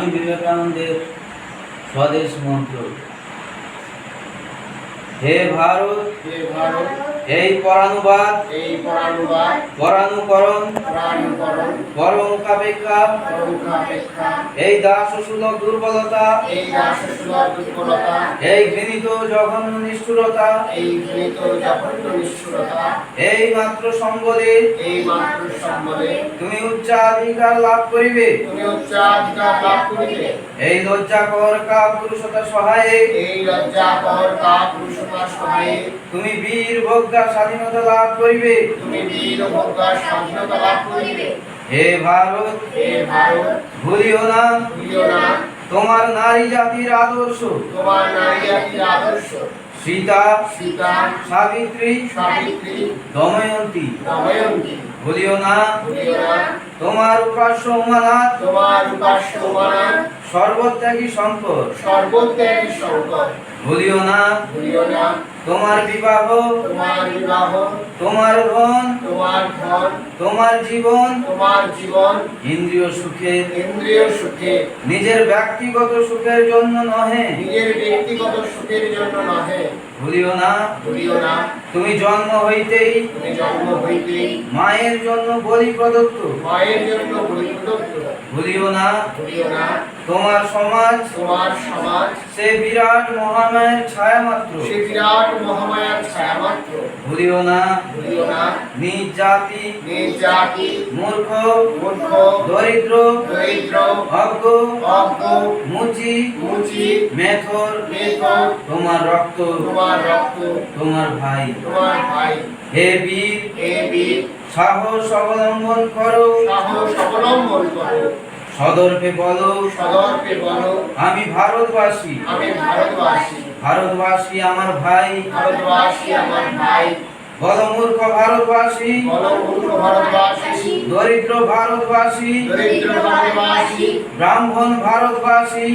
বিবেকানন্দের স্বদেশ মন্ত্র। হে ভারত, এই পরানুবাদ পরানুকরণ পরমুখাপেক্ষা এই দাসসুলভ দুর্বলতা এই ঘৃণিত জঘন্য নিষ্ঠুরতা এই মাত্র সম্বলে তুমি উচ্চাধিকার লাভ করিবে। এই লজ্জাকর কাপুরুষতা সহায়ে তুমি বীর ভোগ্যা স্বাধীনতা লাভ করিবে। হে ভারত, ভুলিও না তোমার নারী জাতির আদর্শ। সীতা, সাবিত্রী, দময়ন্তী। ভুলিও না তোমার উপাস্য উমানাথ, সর্বত্যাগী শঙ্কর। ভুলিও না তোমার বিবাহ, তোমার ধন, তোমার জীবন ইন্দ্রিয় সুখে, নিজের ব্যক্তিগত সুখের জন্য নহে। ভুলিও না তুমি জন্ম হইতেই মায়ের জন্য বলি প্রদত্ত। ভুলিও না তোমার সমাজ সে বিরাট মহামায়ার ছায়া মাত্র। ভুলিও না নিজ জাতি মূর্খ দরিদ্র অজ্ঞ মুচি মেথর তোমার রক্ত তোমার ভাই। হে বীর, সাহস অবলম্বন করো, সদর্পে বলো আমি ভারতবাসী। ভারতবাসী আমার ভাই। বলো মূর্খ ভারতবাসী, দরিদ্র ভারতবাসী, ব্রাহ্মণ ভারতবাসী,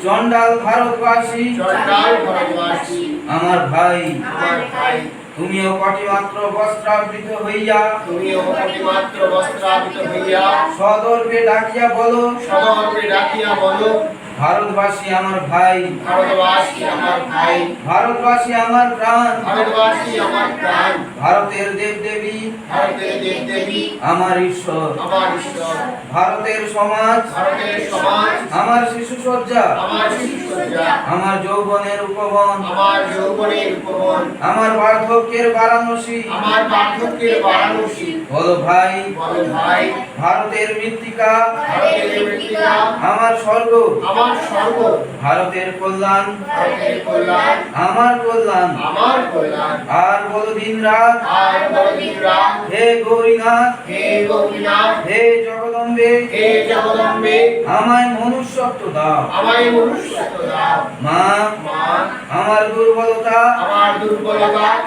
চণ্ডাল ভারতবাসী আমার ভাই। তুমিও কটিমাত্র বস্ত্রাবৃত হইয়া সদর্পে ডাকিয়া বলো ভারতবাসী আমার ভাই। ভারতবাসী আমার প্রাণ। ভারতের দেবদেবী আমার ঈশ্বর। ভারতের সমাজ আমার শিশু সজ্জা। আমার যৌবনের উপবন। আমার বার্ধক্যের বারাণসী। বলো ভাই, ভারতের মৃত্তিকা আমার স্বর্গ। ভারতের কল্যাণ আমার কল্যাণ। আর বলো দিন রাত হে গৌরীনাথ, হে জগদম্বে আমায় মনুষ্যত্ব দাও। মা আমার দুর্বলতা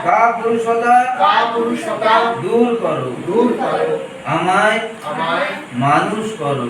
কাপুরুষতা দূর করো। আমায় মানুষ করো।